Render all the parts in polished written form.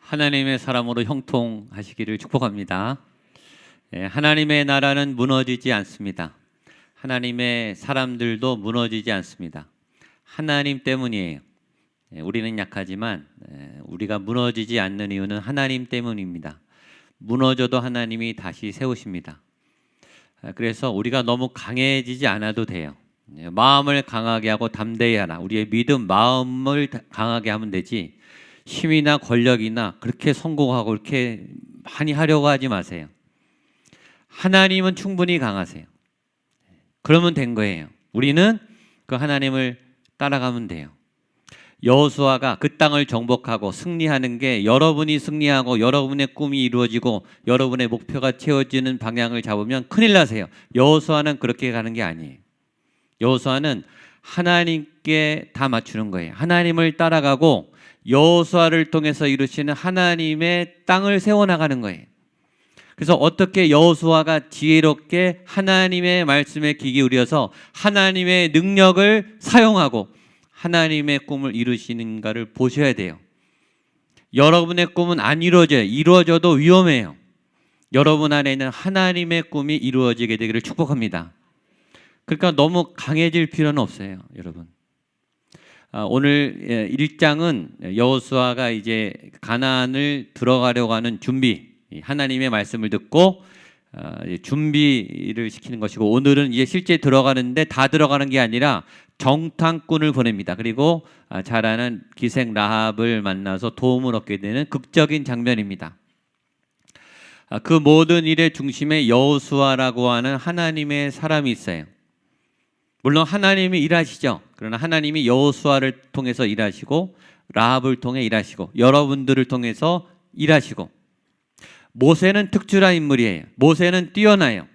하나님의 사람으로 형통하시기를 축복합니다. 하나님의 나라는 무너지지 않습니다. 하나님의 사람들도 무너지지 않습니다. 하나님 때문이에요. 우리는 약하지만 우리가 무너지지 않는 이유는 하나님 때문입니다. 무너져도 하나님이 다시 세우십니다. 그래서 우리가 너무 강해지지 않아도 돼요. 마음을 강하게 하고 담대히 하라. 우리의 믿음, 마음을 강하게 하면 되지, 힘이나 권력이나 그렇게 성공하고 그렇게 많이 하려고 하지 마세요. 하나님은 충분히 강하세요. 그러면 된 거예요. 우리는 그 하나님을 따라가면 돼요. 여호수아가 그 땅을 정복하고 승리하는 게, 여러분이 승리하고 여러분의 꿈이 이루어지고 여러분의 목표가 채워지는 방향을 잡으면 큰일 나세요. 여호수아는 그렇게 가는 게 아니에요. 여호수아는 하나님께 다 맞추는 거예요. 하나님을 따라가고 여호수아를 통해서 이루시는 하나님의 땅을 세워나가는 거예요. 그래서 어떻게 여호수아가 지혜롭게 하나님의 말씀에 귀 기울여서 하나님의 능력을 사용하고 하나님의 꿈을 이루시는가를 보셔야 돼요. 여러분의 꿈은 안 이루어져요. 이루어져도 위험해요. 여러분 안에는 하나님의 꿈이 이루어지게 되기를 축복합니다. 그러니까 너무 강해질 필요는 없어요, 여러분. 오늘 1장은 여호수아가 이제 가나안을 들어가려고 하는 준비, 하나님의 말씀을 듣고 준비를 시키는 것이고, 오늘은 이제 실제 들어가는데 다 들어가는 게 아니라 정탐꾼을 보냅니다. 그리고 잘 아는 기생 라합을 만나서 도움을 얻게 되는 극적인 장면입니다. 그 모든 일의 중심에 여호수아라고 하는 하나님의 사람이 있어요. 물론 하나님이 일하시죠. 그러나 하나님이 여호수아를 통해서 일하시고 라합을 통해 일하시고 여러분들을 통해서 일하시고, 모세는 특출한 인물이에요. 모세는 뛰어나요.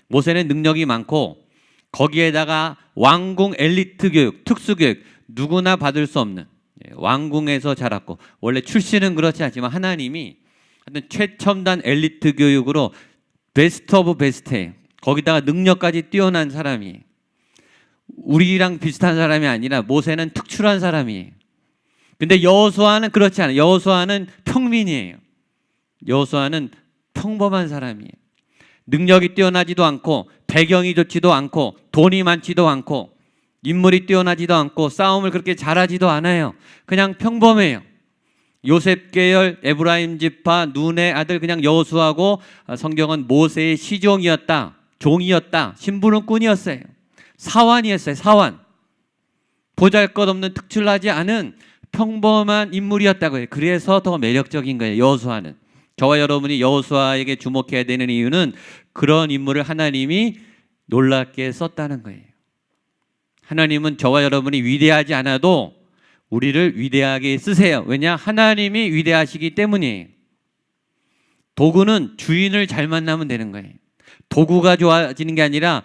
모세는 능력이 많고 거기에다가 왕궁 엘리트 교육, 특수 교육, 누구나 받을 수 없는, 왕궁에서 자랐고, 원래 출신은 그렇지 않지만 하나님이 최첨단 엘리트 교육으로 베스트 오브 베스트예요. 거기다가 능력까지 뛰어난 사람이에요. 우리랑 비슷한 사람이 아니라 모세는 특출한 사람이에요. 근데 여호수아는 그렇지 않아요. 여호수아는 평민이에요. 여호수아는 평범한 사람이에요. 능력이 뛰어나지도 않고 배경이 좋지도 않고 돈이 많지도 않고 인물이 뛰어나지도 않고 싸움을 그렇게 잘하지도 않아요. 그냥 평범해요. 요셉 계열 에브라임 지파 눈의 아들 그냥 여호수아고, 성경은 모세의 시종이었다, 종이었다, 심부름꾼이었어요. 사환이었어요. 사환. 보잘것없는 특출나지 않은 평범한 인물이었다고 해요. 그래서 더 매력적인 거예요, 여호수아는. 저와 여러분이 여호수아에게 주목해야 되는 이유는 그런 인물을 하나님이 놀랍게 썼다는 거예요. 하나님은 저와 여러분이 위대하지 않아도 우리를 위대하게 쓰세요. 왜냐? 하나님이 위대하시기 때문이에요. 도구는 주인을 잘 만나면 되는 거예요. 도구가 좋아지는 게 아니라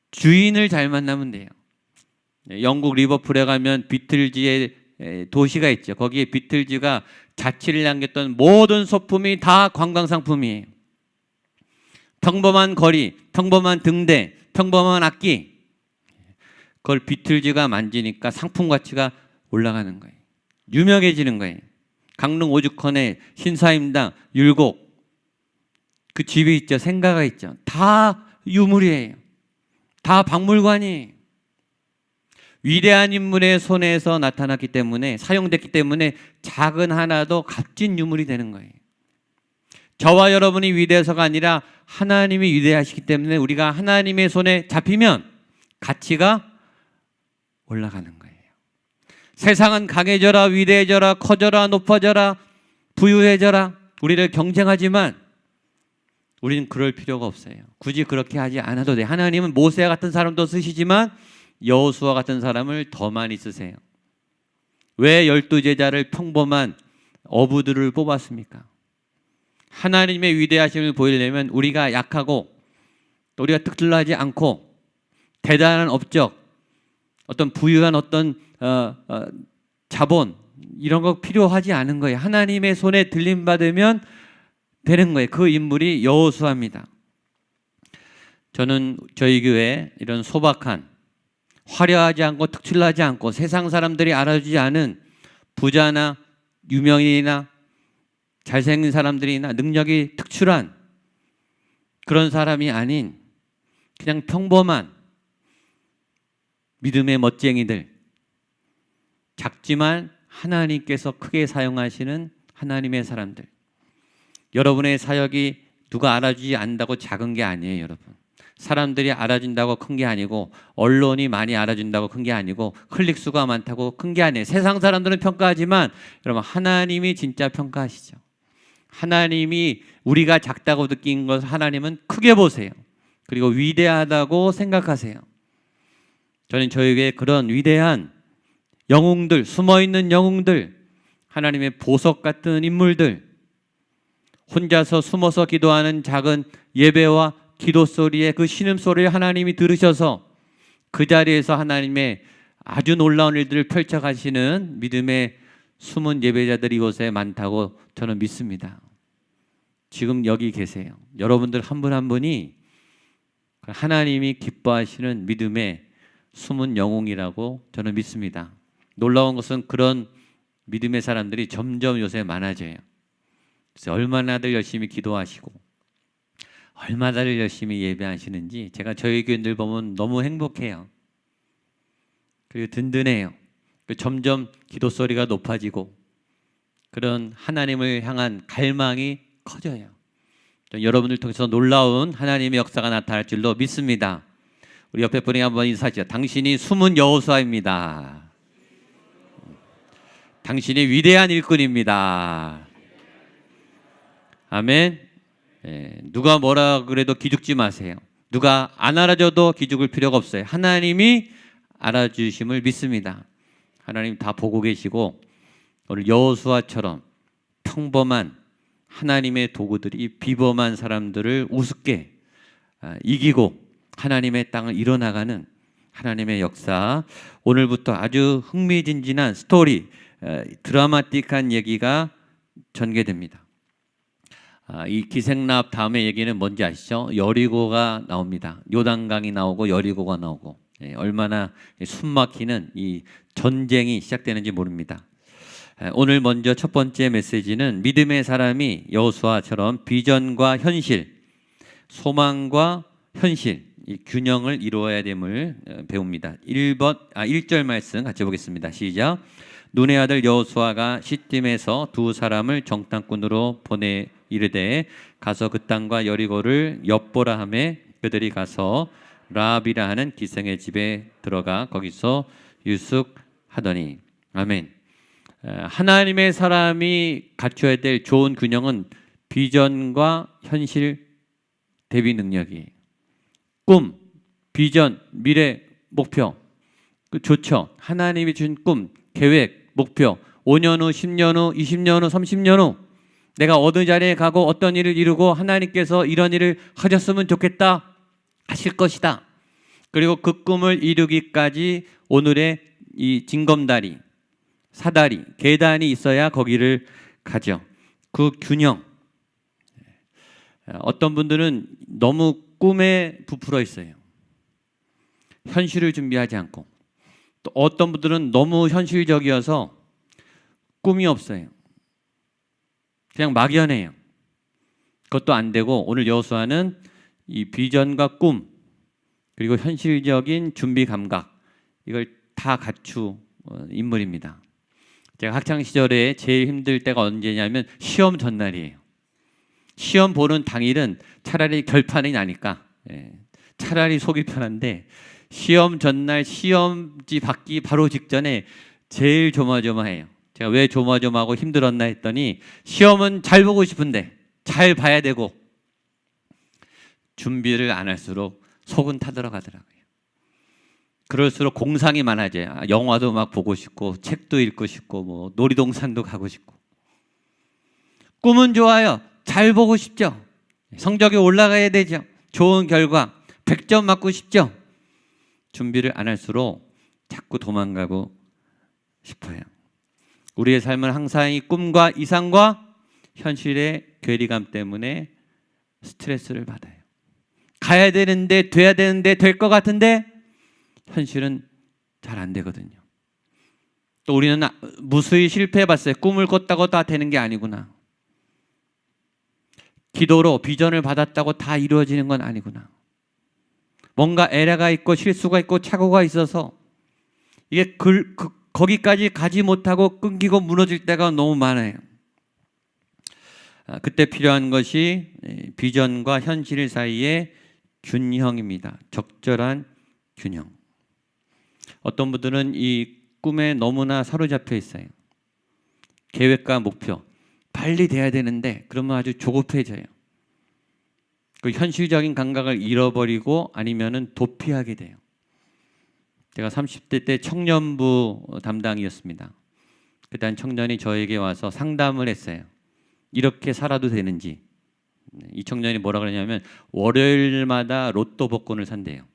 주인을 잘 만나면 돼요. 영국 리버풀에 가면 비틀즈의 도시가 있죠. 거기에 비틀즈가 자취를 남겼던 모든 소품이 다 관광상품이에요. 평범한 거리, 평범한 등대, 평범한 악기, 그걸 비틀즈가 만지니까 상품 가치가 올라가는 거예요. 유명해지는 거예요. 강릉 오죽헌의 신사임당, 율곡, 그 집이 있죠. 생가가 있죠. 다 유물이에요. 다 박물관이에요. 위대한 인물의 손에서 나타났기 때문에, 사용됐기 때문에 작은 하나도 값진 유물이 되는 거예요. 저와 여러분이 위대해서가 아니라 하나님이 위대하시기 때문에 우리가 하나님의 손에 잡히면 가치가 올라가는 거예요. 세상은 강해져라, 위대해져라, 커져라, 높아져라, 부유해져라, 우리를 경쟁하지만 우리는 그럴 필요가 없어요. 굳이 그렇게 하지 않아도 돼요. 하나님은 모세 같은 사람도 쓰시지만 여호수아 같은 사람을 더 많이 쓰세요. 왜 12제자를 평범한 어부들을 뽑았습니까? 하나님의 위대하심을 보이려면 우리가 약하고 또 우리가 특출나지 않고 대단한 업적, 어떤 부유한 어떤 자본, 이런 거 필요하지 않은 거예요. 하나님의 손에 들림받으면 되는 거예요. 그 인물이 여호수아입니다. 저는 저희 교회 이런 소박한, 화려하지 않고 특출나지 않고 세상 사람들이 알아주지 않은 부자나 유명인이나 잘생긴 사람들이나 능력이 특출한 그런 사람이 아닌 그냥 평범한 믿음의 멋쟁이들, 작지만 하나님께서 크게 사용하시는 하나님의 사람들. 여러분의 사역이 누가 알아주지 않는다고 작은 게 아니에요, 여러분. 사람들이 알아준다고 큰 게 아니고, 언론이 많이 알아준다고 큰 게 아니고, 클릭 수가 많다고 큰 게 아니에요. 세상 사람들은 평가하지만 여러분, 하나님이 진짜 평가하시죠. 하나님이 우리가 작다고 느낀 것을 하나님은 크게 보세요. 그리고 위대하다고 생각하세요. 저는 저에게 그런 위대한 영웅들, 숨어있는 영웅들, 하나님의 보석 같은 인물들, 혼자서 숨어서 기도하는 작은 예배와 기도 소리의 그 신음소리를 하나님이 들으셔서 그 자리에서 하나님의 아주 놀라운 일들을 펼쳐가시는 믿음의 숨은 예배자들이 이곳에 많다고 저는 믿습니다. 지금 여기 계세요. 여러분들 한 분 한 분이 하나님이 기뻐하시는 믿음의 숨은 영웅이라고 저는 믿습니다. 놀라운 것은 그런 믿음의 사람들이 점점 요새 많아져요. 그래서 얼마나들 열심히 기도하시고 얼마나들 열심히 예배하시는지 제가 저희 교인들 보면 너무 행복해요. 그리고 든든해요. 점점 기도 소리가 높아지고 그런 하나님을 향한 갈망이 커져요. 여러분들 통해서 놀라운 하나님의 역사가 나타날 줄로 믿습니다. 우리 옆에 분에게 한번 인사하시죠. 당신이 숨은 여호수아입니다. 당신이 위대한 일꾼입니다. 아멘. 누가 뭐라 그래도 기죽지 마세요. 누가 안 알아줘도 기죽을 필요가 없어요. 하나님이 알아주심을 믿습니다. 하나님 다 보고 계시고 오늘 여호수아처럼 평범한 하나님의 도구들이 비범한 사람들을 우습게 이기고 하나님의 땅을 이뤄나가는 하나님의 역사, 오늘부터 아주 흥미진진한 스토리, 드라마틱한 얘기가 전개됩니다. 이 기생라합 다음에 얘기는 뭔지 아시죠? 여리고가 나옵니다. 요단강이 나오고 여리고가 나오고, 얼마나 숨막히는 이 전쟁이 시작되는지 모릅니다. 오늘 먼저 첫 번째 메시지는 믿음의 사람이 여호수아처럼 비전과 현실, 소망과 현실, 이 균형을 이루어야 됨을 배웁니다. 1절 말씀 같이 보겠습니다. 시작. 눈의 아들 여호수아가 시딤에서 두 사람을 정탐꾼으로 보내 이르되 가서 그 땅과 여리고를 엿보라 하매 그들이 가서 라합이라 하는 기생의 집에 들어가 거기서 유숙하더니. 아멘. 하나님의 사람이 갖춰야 될 좋은 균형은 비전과 현실 대비 능력이에요. 꿈, 비전, 미래, 목표, 좋죠. 하나님이 주신 꿈, 계획, 목표, 5년 후, 10년 후, 20년 후, 30년 후 내가 어느 자리에 가고 어떤 일을 이루고 하나님께서 이런 일을 하셨으면 좋겠다 하실 것이다. 그리고 그 꿈을 이루기까지 오늘의 이 징검다리, 사다리, 계단이 있어야 거기를 가죠. 그 균형. 어떤 분들은 너무 꿈에 부풀어 있어요. 현실을 준비하지 않고. 또 어떤 분들은 너무 현실적이어서 꿈이 없어요. 그냥 막연해요. 그것도 안 되고 오늘 여호수아는 이 비전과 꿈 그리고 현실적인 준비 감각 이걸 다 갖춘 인물입니다. 제가 학창 시절에 제일 힘들 때가 언제냐면 시험 전날이에요. 시험 보는 당일은 차라리 결판이 나니까 차라리 속이 편한데 시험 전날 시험지 받기 바로 직전에 제일 조마조마해요. 제가 왜 조마조마하고 힘들었나 했더니 시험은 잘 보고 싶은데 잘 봐야 되고 준비를 안 할수록 속은 타들어가더라고요. 그럴수록 공상이 많아져요. 영화도 막 보고 싶고 책도 읽고 싶고 뭐 놀이동산도 가고 싶고. 꿈은 좋아요. 잘 보고 싶죠. 성적이 올라가야 되죠. 좋은 결과 100점 맞고 싶죠. 준비를 안 할수록 자꾸 도망가고 싶어요. 우리의 삶은 항상 이 꿈과 이상과 현실의 괴리감 때문에 스트레스를 받아요. 가야 되는데 돼야 되는데 될 것 같은데 현실은 잘 안 되거든요. 또 우리는 무수히 실패해봤어요. 꿈을 꿨다고 다 되는 게 아니구나. 기도로 비전을 받았다고 다 이루어지는 건 아니구나. 뭔가 에러가 있고 실수가 있고 착오가 있어서 이게 거기까지 가지 못하고 끊기고 무너질 때가 너무 많아요. 그때 필요한 것이 비전과 현실 사이의 균형입니다. 적절한 균형. 어떤 분들은 이 꿈에 너무나 사로잡혀 있어요. 계획과 목표 빨리 돼야 되는데 그러면 아주 조급해져요. 그 현실적인 감각을 잃어버리고 아니면은 도피하게 돼요. 제가 30대 때 청년부 담당이었습니다. 그때 청년이 저에게 와서 상담을 했어요. 이렇게 살아도 되는지. 이 청년이 뭐라 그러냐면 월요일마다 로또 복권을 산대요.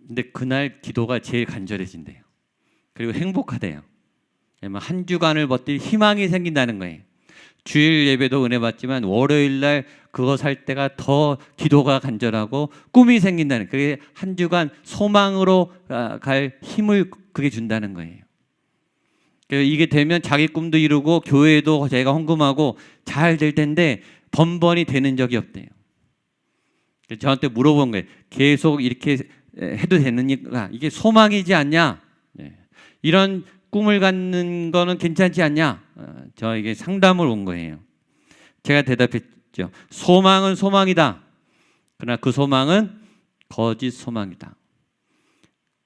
근데 그날 기도가 제일 간절해진대요. 그리고 행복하대요. 한 주간을 버틸 희망이 생긴다는 거예요. 주일 예배도 은혜 받지만 월요일 날 그거 살 때가 더 기도가 간절하고 꿈이 생긴다는, 그게 한 주간 소망으로 갈 힘을 그게 준다는 거예요. 이게 되면 자기 꿈도 이루고 교회도 자기가 헌금하고 잘 될 텐데 번번이 되는 적이 없대요. 저한테 물어본 거예요. 계속 이렇게 해도 되느니까 이게 소망이지 않냐? 이런 꿈을 갖는 거는 괜찮지 않냐? 저에게 상담을 온 거예요. 제가 대답했죠. 소망은 소망이다. 그러나 그 소망은 거짓 소망이다.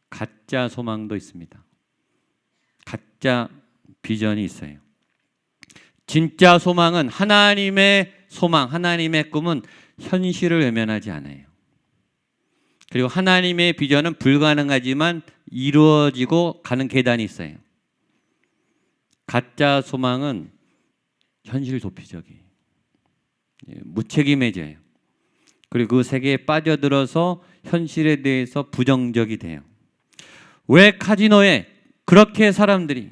가짜 소망도 있습니다. 가짜 비전이 있어요. 진짜 소망은 하나님의 소망, 하나님의 꿈은 현실을 외면하지 않아요. 그리고 하나님의 비전은 불가능하지만 이루어지고 가는 계단이 있어요. 가짜 소망은 현실 도피적이에요. 무책임해져요. 그리고 그 세계에 빠져들어서 현실에 대해서 부정적이 돼요. 왜 카지노에 그렇게 사람들이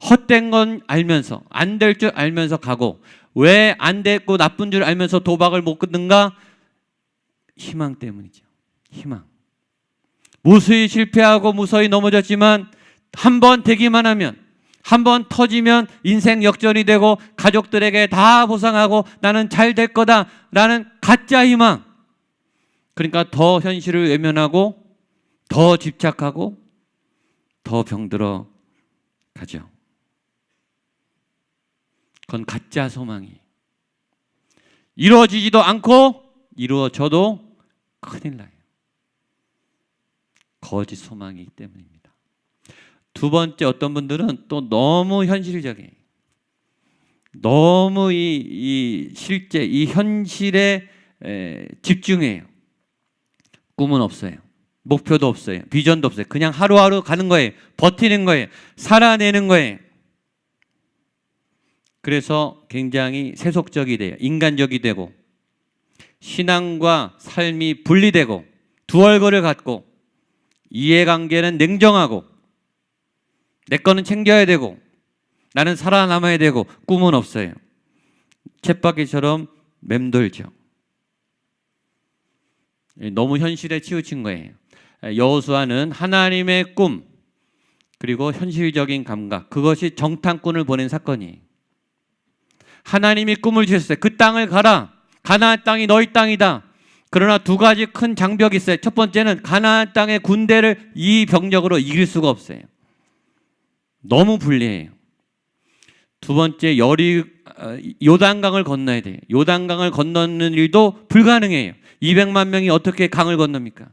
헛된 건 알면서 안 될 줄 알면서 가고 왜 안 됐고 나쁜 줄 알면서 도박을 못 끊는가? 희망 때문이죠. 희망. 무수히 실패하고 무서히 넘어졌지만 한 번 되기만 하면, 한 번 터지면 인생 역전이 되고 가족들에게 다 보상하고 나는 잘 될 거다라는 가짜 희망. 그러니까 더 현실을 외면하고 더 집착하고 더 병들어 가죠. 그건 가짜 소망이 이루어지지도 않고 이루어져도 큰일 나요. 거짓 소망이기 때문입니다. 두 번째, 어떤 분들은 또 너무 현실적이에요. 너무 이 실제, 이 현실에 집중해요. 꿈은 없어요. 목표도 없어요. 비전도 없어요. 그냥 하루하루 가는 거예요. 버티는 거예요. 살아내는 거예요. 그래서 굉장히 세속적이 돼요. 인간적이 되고 신앙과 삶이 분리되고 두 얼굴을 갖고 이해관계는 냉정하고 내 거는 챙겨야 되고 나는 살아남아야 되고 꿈은 없어요. 쳇바퀴처럼 맴돌죠. 너무 현실에 치우친 거예요. 여호수아는 하나님의 꿈 그리고 현실적인 감각, 그것이 정탐꾼을 보낸 사건이에요. 하나님이 꿈을 주셨어요. 그 땅을 가라. 가나안 땅이 너희 땅이다. 그러나 두 가지 큰 장벽이 있어요. 첫 번째는 가나안 땅의 군대를 이 병력으로 이길 수가 없어요. 너무 불리해요. 두 번째, 요단강을 건너야 돼요. 요단강을 건너는 일도 불가능해요. 200만 명이 어떻게 강을 건넙니까?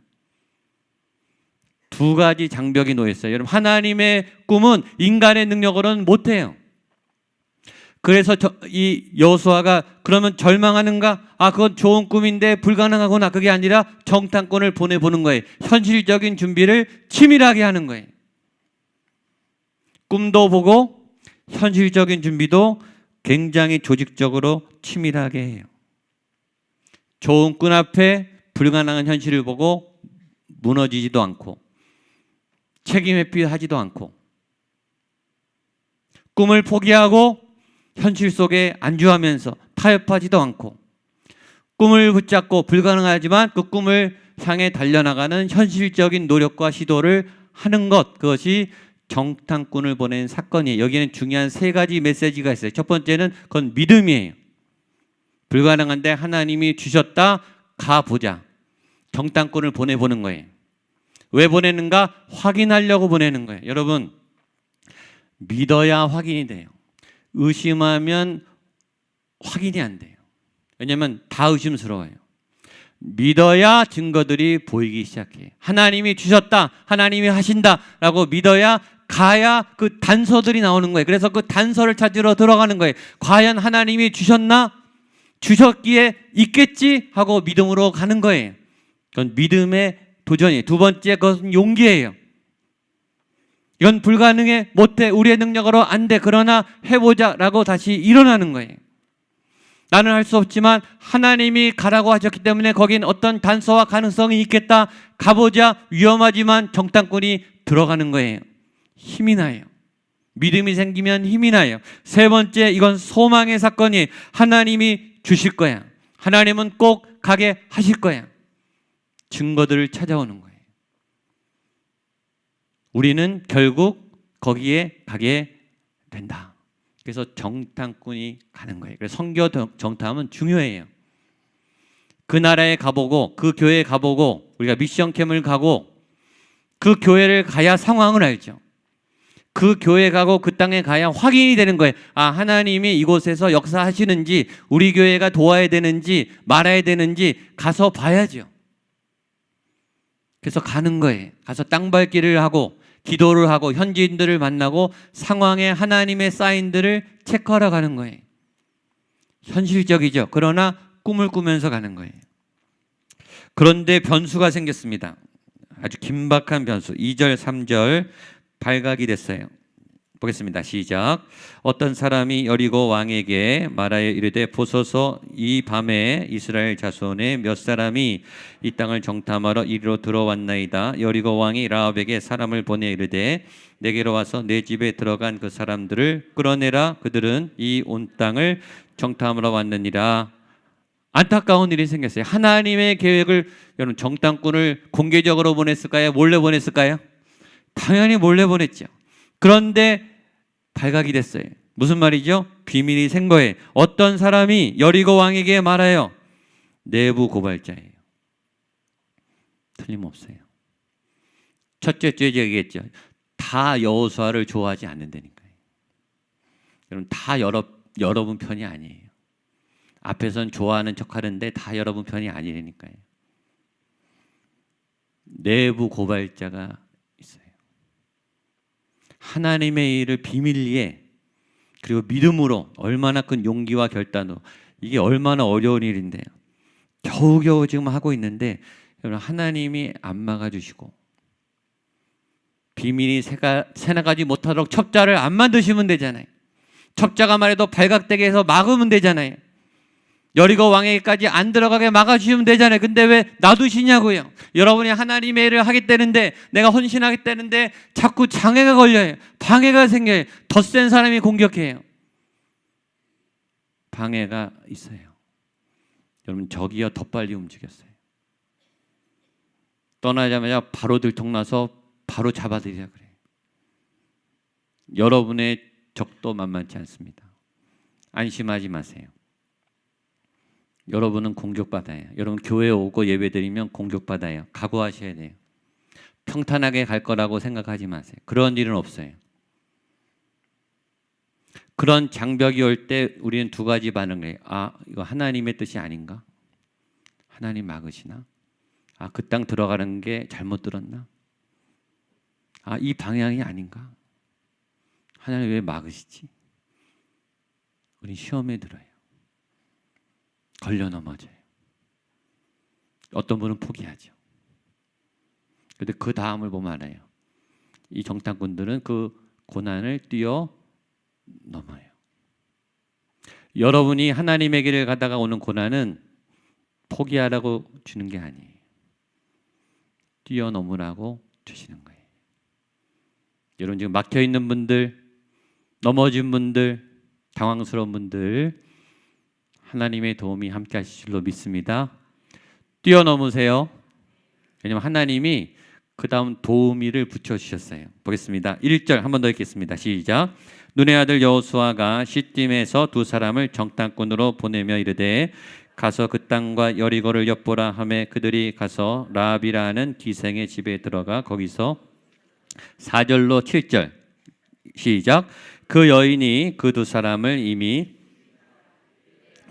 두 가지 장벽이 놓여 있어요. 여러분, 하나님의 꿈은 인간의 능력으로는 못해요. 그래서 이 여호수아가 그러면 절망하는가? 그건 좋은 꿈인데 불가능하구나. 그게 아니라 정탐꾼을 보내보는 거예요. 현실적인 준비를 치밀하게 하는 거예요. 꿈도 보고 현실적인 준비도 굉장히 조직적으로 치밀하게 해요. 좋은 꿈 앞에 불가능한 현실을 보고 무너지지도 않고 책임 회피하지도 않고 꿈을 포기하고 현실 속에 안주하면서 타협하지도 않고 꿈을 붙잡고 불가능하지만 그 꿈을 향해 달려나가는 현실적인 노력과 시도를 하는 것, 그것이 정탐꾼을 보낸 사건이에요. 여기에는 중요한 세 가지 메시지가 있어요. 첫 번째는 그건 믿음이에요. 불가능한데 하나님이 주셨다, 가보자. 정탐꾼을 보내보는 거예요. 왜 보내는가? 확인하려고 보내는 거예요. 여러분, 믿어야 확인이 돼요. 의심하면 확인이 안 돼요. 왜냐하면 다 의심스러워요. 믿어야 증거들이 보이기 시작해요. 하나님이 주셨다, 하나님이 하신다라고 믿어야 가야 그 단서들이 나오는 거예요. 그래서 그 단서를 찾으러 들어가는 거예요. 과연 하나님이 주셨나? 주셨기에 있겠지 하고 믿음으로 가는 거예요. 그건 믿음의 도전이에요. 두 번째, 그것은 용기예요. 이건 불가능해, 못해, 우리의 능력으로 안 돼, 그러나 해보자라고 다시 일어나는 거예요. 나는 할 수 없지만 하나님이 가라고 하셨기 때문에 거긴 어떤 단서와 가능성이 있겠다. 가보자. 위험하지만 정탐꾼이 들어가는 거예요. 힘이 나요. 믿음이 생기면 힘이 나요. 세 번째, 이건 소망의 사건이 하나님이 주실 거야. 하나님은 꼭 가게 하실 거야. 증거들을 찾아오는 거예요. 우리는 결국 거기에 가게 된다. 그래서 정탐꾼이 가는 거예요. 그래서 선교 정탐은 중요해요. 그 나라에 가보고 그 교회에 가보고 우리가 미션 캠을 가고 그 교회를 가야 상황을 알죠. 그 교회 가고 그 땅에 가야 확인이 되는 거예요. 아, 하나님이 이곳에서 역사하시는지, 우리 교회가 도와야 되는지 말아야 되는지 가서 봐야죠. 그래서 가는 거예요. 가서 땅밟기를 하고 기도를 하고 현지인들을 만나고 상황에 하나님의 사인들을 체크하러 가는 거예요. 현실적이죠. 그러나 꿈을 꾸면서 가는 거예요. 그런데 변수가 생겼습니다. 아주 긴박한 변수. 2절, 3절 발각이 됐어요. 보겠습니다. 시작. 어떤 사람이 여리고 왕에게 말하여 이르되 보소서, 이 밤에 이스라엘 자손의 몇 사람이 이 땅을 정탐하러 이리로 들어왔나이다. 여리고 왕이 라합에게 사람을 보내 이르되 내게로 와서 내 집에 들어간 그 사람들을 끌어내라. 그들은 이 온 땅을 정탐하러 왔느니라. 안타까운 일이 생겼어요. 하나님의 계획을, 여러분, 정탐꾼을 공개적으로 보냈을까요? 몰래 보냈을까요? 당연히 몰래 보냈죠. 그런데 발각이 됐어요. 무슨 말이죠? 비밀이 생 거예요. 어떤 사람이 여리고 왕에게 말하여, 내부 고발자예요. 틀림없어요. 첫째 주에 얘기했죠. 다 여호수아를 좋아하지 않는다니까요. 여러분, 다 여러분 편이 아니에요. 앞에선 좋아하는 척하는데 다 여러분 편이 아니라니까요. 내부 고발자가 있어요. 하나님의 일을 비밀리에, 그리고 믿음으로, 얼마나 큰 용기와 결단으로, 이게 얼마나 어려운 일인데요. 겨우겨우 지금 하고 있는데 여러분, 하나님이 안 막아주시고 비밀이 새나가지 못하도록 첩자를 안 만드시면 되잖아요. 첩자가 말해도 발각되게 해서 막으면 되잖아요. 여리고 왕에게까지 안 들어가게 막아주시면 되잖아요. 근데 왜 놔두시냐고요. 여러분이 하나님의 일을 하겠다는데, 내가 헌신하겠다는데 자꾸 장애가 걸려요. 방해가 생겨요. 더 센 사람이 공격해요. 방해가 있어요. 여러분, 적이요 더 빨리 움직였어요. 떠나자마자 바로 들통나서 바로 잡아들이라 그래요. 여러분의 적도 만만치 않습니다. 안심하지 마세요. 여러분은 공격받아요. 여러분 교회에 오고 예배드리면 공격받아요. 각오하셔야 돼요. 평탄하게 갈 거라고 생각하지 마세요. 그런 일은 없어요. 그런 장벽이 올 때 우리는 두 가지 반응을 해요. 아, 이거 하나님의 뜻이 아닌가? 하나님 막으시나? 아, 그 땅 들어가는 게 잘못 들었나? 아, 이 방향이 아닌가? 하나님 왜 막으시지? 우리 시험에 들어요. 걸려 넘어져요. 어떤 분은 포기하죠. 그런데 그 다음을 보면 알아요. 이 정탐꾼들은 그 고난을 뛰어 넘어요. 여러분이 하나님의 길을 가다가 오는 고난은 포기하라고 주는 게 아니에요. 뛰어넘으라고 주시는 거예요. 여러분, 지금 막혀있는 분들, 넘어진 분들, 당황스러운 분들, 하나님의 도움이 함께 하실 줄로 믿습니다. 뛰어넘으세요. 왜냐하면 하나님이 그 다음 도우미를 붙여주셨어요. 보겠습니다. 1절 한 번 더 읽겠습니다. 시작. 눈의 아들 여호수아가 시딤에서 두 사람을 정탐꾼으로 보내며 이르되 가서 그 땅과 여리고를 엿보라 하매 그들이 가서 라합이라는 기생의 집에 들어가 거기서 4절로 7절 시작. 그 여인이 그 두 사람을 이미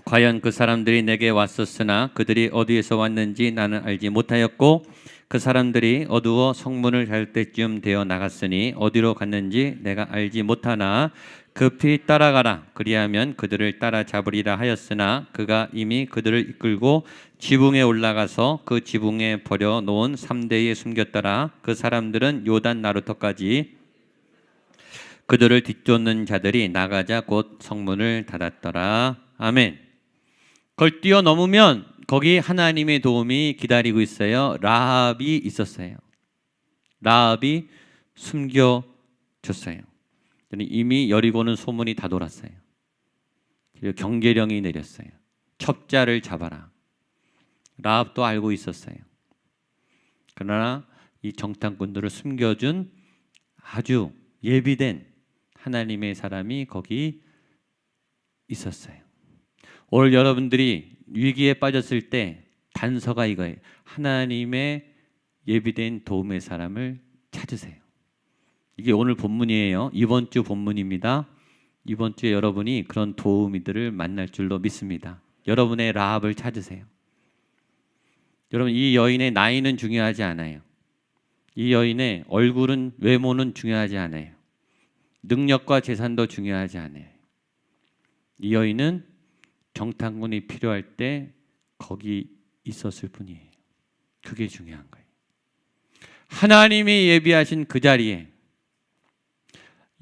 과연 그 사람들이 내게 왔었으나 그들이 어디에서 왔는지 나는 알지 못하였고 그 사람들이 어두워 성문을 잘 때쯤 되어 나갔으니 어디로 갔는지 내가 알지 못하나 급히 따라가라 그리하면 그들을 따라잡으리라 하였으나 그가 이미 그들을 이끌고 지붕에 올라가서 그 지붕에 버려놓은 3대에 숨겼더라. 그 사람들은 요단 나루터까지 그들을 뒤쫓는 자들이 나가자 곧 성문을 닫았더라. 아멘. 그걸 뛰어넘으면 거기 하나님의 도움이 기다리고 있어요. 라합이 있었어요. 라합이 숨겨졌어요. 이미 여리고는 소문이 다 돌았어요. 그리고 경계령이 내렸어요. 첩자를 잡아라. 라합도 알고 있었어요. 그러나 이 정탐꾼들을 숨겨준 아주 예비된 하나님의 사람이 거기 있었어요. 오늘 여러분들이 위기에 빠졌을 때 단서가 이거예요. 하나님의 예비된 도움의 사람을 찾으세요. 이게 오늘 본문이에요. 이번 주 본문입니다. 이번 주에 여러분이 그런 도우미들을 만날 줄로 믿습니다. 여러분의 라합을 찾으세요. 여러분, 이 여인의 나이는 중요하지 않아요. 이 여인의 얼굴은, 외모는 중요하지 않아요. 능력과 재산도 중요하지 않아요. 이 여인은 정탐꾼이 필요할 때 거기 있었을 뿐이에요. 그게 중요한 거예요. 하나님이 예비하신 그 자리에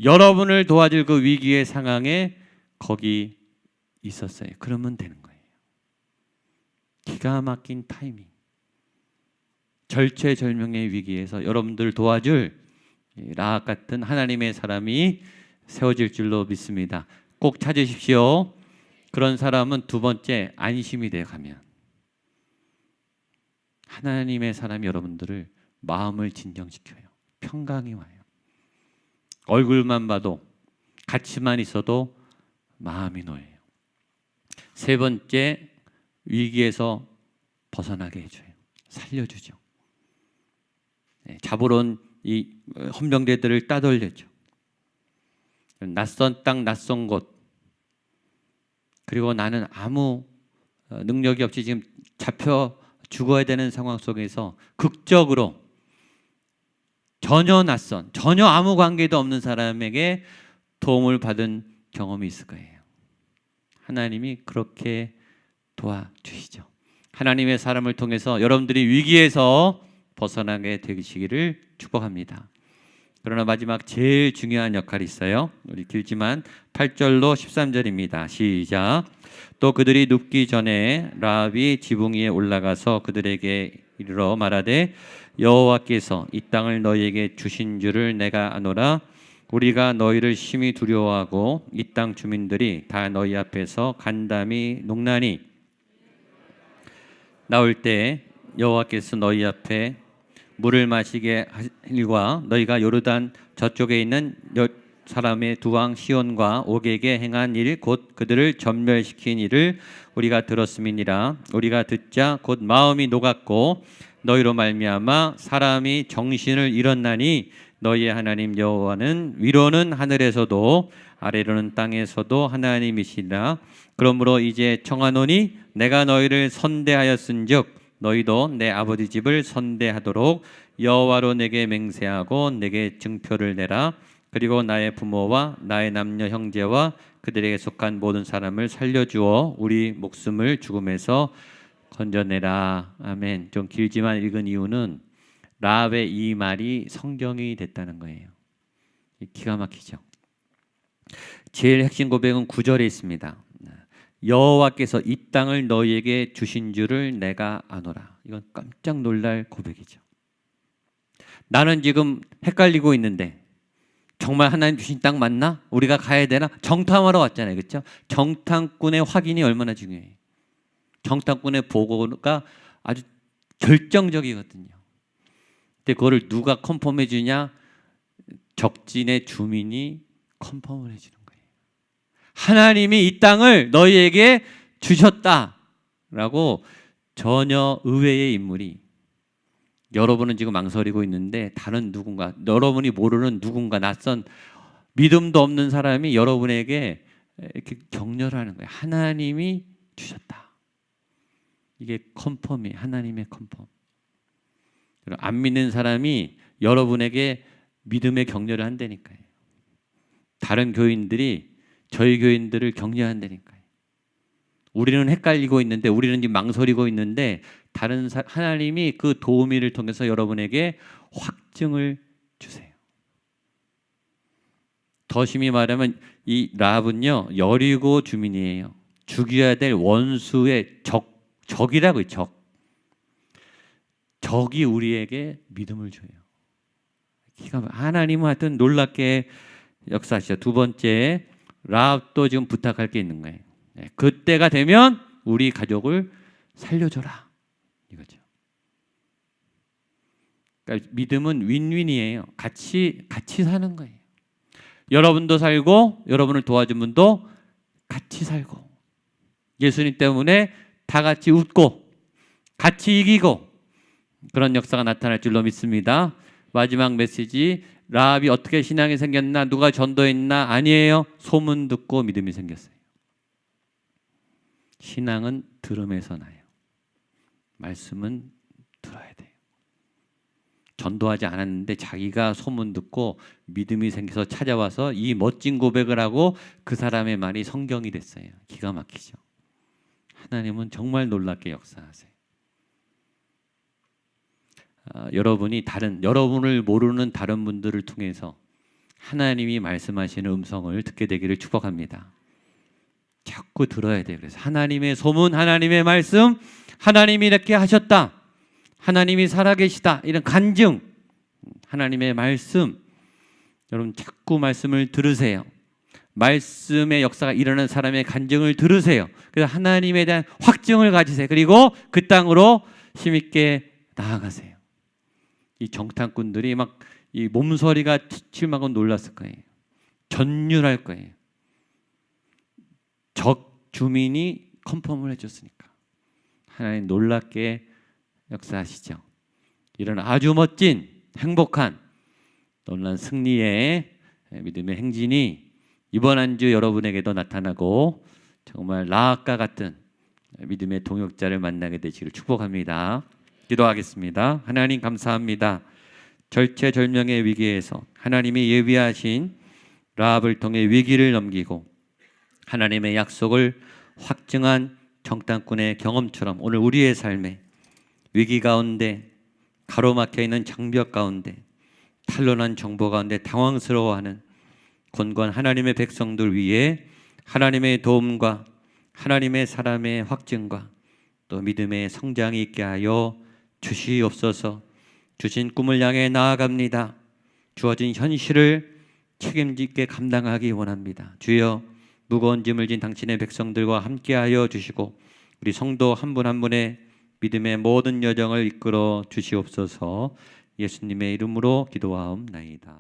여러분을 도와줄 그 위기의 상황에 거기 있었어요. 그러면 되는 거예요. 기가 막힌 타이밍. 절체절명의 위기에서 여러분들을 도와줄 라합 같은 하나님의 사람이 세워질 줄로 믿습니다. 꼭 찾으십시오. 그런 사람은 두 번째 안심이 되어 가면 하나님의 사람이 여러분들을 마음을 진정시켜요. 평강이 와요. 얼굴만 봐도 같이만 있어도 마음이 놓여요. 세 번째, 위기에서 벗어나게 해줘요. 살려주죠. 잡으러 온 이 헌병대들을 따돌려줘. 낯선 땅, 낯선 곳. 그리고 나는 아무 능력이 없이 지금 잡혀 죽어야 되는 상황 속에서 극적으로 전혀 낯선, 전혀 아무 관계도 없는 사람에게 도움을 받은 경험이 있을 거예요. 하나님이 그렇게 도와주시죠. 하나님의 사람을 통해서 여러분들이 위기에서 벗어나게 되시기를 축복합니다. 그러나 마지막 제일 중요한 역할이 있어요. 우리 길지만 8절로 13절입니다. 시작. 또 그들이 눕기 전에 라합이 지붕 위에 올라가서 그들에게 이르러 말하되 여호와께서 이 땅을 너희에게 주신 줄을 내가 아노라. 우리가 너희를 심히 두려워하고 이 땅 주민들이 다 너희 앞에서 간담이 농나니 나올 때 여호와께서 너희 앞에 물을 마시게 하일과 너희가 요르단 저쪽에 있는 사람의 두 왕 시온과 옥에게 행한 일 곧 그들을 전멸시킨 일을 우리가 들었음이니라. 우리가 듣자 곧 마음이 녹았고 너희로 말미암아 사람이 정신을 잃었나니 너희의 하나님 여호와는 위로는 하늘에서도 아래로는 땅에서도 하나님이시라. 그러므로 이제 청하노니 내가 너희를 선대하였은즉 너희도 내 아버지 집을 선대하도록 여호와로 내게 맹세하고 내게 증표를 내라. 그리고 나의 부모와 나의 남녀 형제와 그들에게 속한 모든 사람을 살려주어 우리 목숨을 죽음에서 건져내라. 아멘. 좀 길지만 읽은 이유는 라합의 이 말이 성경이 됐다는 거예요. 기가 막히죠. 제일 핵심 고백은 9절에 있습니다. 여호와께서 이 땅을 너희에게 주신 줄을 내가 아노라. 이건 깜짝 놀랄 고백이죠. 나는 지금 헷갈리고 있는데 정말 하나님 주신 땅 맞나? 우리가 가야 되나? 정탐하러 왔잖아요. 그렇죠? 정탐꾼의 확인이 얼마나 중요해요. 정탐꾼의 보고가 아주 결정적이거든요. 근데 그거를 누가 컨펌해 주냐? 적진의 주민이 컨펌을 해주는 거예요. 하나님이 이 땅을 너희에게 주셨다라고 전혀 의외의 인물이, 여러분은 지금 망설이고 있는데 다른 누군가, 여러분이 모르는 누군가, 낯선 믿음도 없는 사람이 여러분에게 이렇게 격려를 하는 거예요. 하나님이 주셨다. 이게 컨펌이에요. 하나님의 컨펌. 안 믿는 사람이 여러분에게 믿음의 격려를 한다니까요. 다른 교인들이 저희 교인들을 격려한다니까요. 우리는 헷갈리고 있는데, 우리는 지금 망설이고 있는데, 하나님이 그 도우미를 통해서 여러분에게 확증을 주세요. 더 심히 말하면 이 라합은요, 여리고 주민이에요. 죽여야 될 원수의 적이라고요. 적이 우리에게 믿음을 줘요. 하나님은 하여튼 놀랍게 역사하시죠. 두 번째, 라합도 지금 부탁할 게 있는 거예요. 그때가 되면 우리 가족을 살려줘라, 이거죠. 그러니까 믿음은 윈윈이에요. 같이 사는 거예요. 여러분도 살고 여러분을 도와준 분도 같이 살고, 예수님 때문에 다 같이 웃고 같이 이기고, 그런 역사가 나타날 줄로 믿습니다. 마지막 메시지, 라합이 어떻게 신앙이 생겼나, 누가 전도했나? 아니에요. 소문 듣고 믿음이 생겼어요. 신앙은 들음에서 나요. 말씀은 들어야 돼요. 전도하지 않았는데 자기가 소문 듣고 믿음이 생겨서 찾아와서 이 멋진 고백을 하고 그 사람의 말이 성경이 됐어요. 기가 막히죠. 하나님은 정말 놀랍게 역사하세요. 여러분을 모르는 다른 분들을 통해서 하나님이 말씀하시는 음성을 듣게 되기를 축복합니다. 자꾸 들어야 돼요. 그래서 하나님의 소문, 하나님의 말씀, 하나님이 이렇게 하셨다, 하나님이 살아계시다, 이런 간증, 하나님의 말씀, 여러분 자꾸 말씀을 들으세요. 말씀의 역사가 일어나는 사람의 간증을 들으세요. 그래서 하나님에 대한 확증을 가지세요. 그리고 그 땅으로 힘있게 나아가세요. 이 정탐꾼들이 막 이 몸서리가 치침하고 놀랐을 거예요. 전율할 거예요. 적 주민이 컨펌을 해줬으니까. 하나님 놀랍게 역사하시죠. 이런 아주 멋진 행복한 놀라운 승리의 믿음의 행진이 이번 한 주 여러분에게도 나타나고 정말 라합과 같은 믿음의 동역자를 만나게 되시기를 축복합니다. 기도하겠습니다. 하나님 감사합니다. 절체절명의 위기에서 하나님이 예비하신 라합을 통해 위기를 넘기고 하나님의 약속을 확증한 정탐꾼의 경험처럼 오늘 우리의 삶에 위기 가운데, 가로막혀 있는 장벽 가운데, 탄로난 정보 가운데 당황스러워하는 권고한 하나님의 백성들 위에 하나님의 도움과 하나님의 사람의 확증과 또 믿음의 성장이 있게 하여 주시옵소서. 주신 꿈을 향해 나아갑니다. 주어진 현실을 책임지게 감당하기 원합니다. 주여, 무거운 짐을 진 당신의 백성들과 함께하여 주시고 우리 성도 한 분 한 분의 믿음의 모든 여정을 이끌어 주시옵소서. 예수님의 이름으로 기도하옵나이다.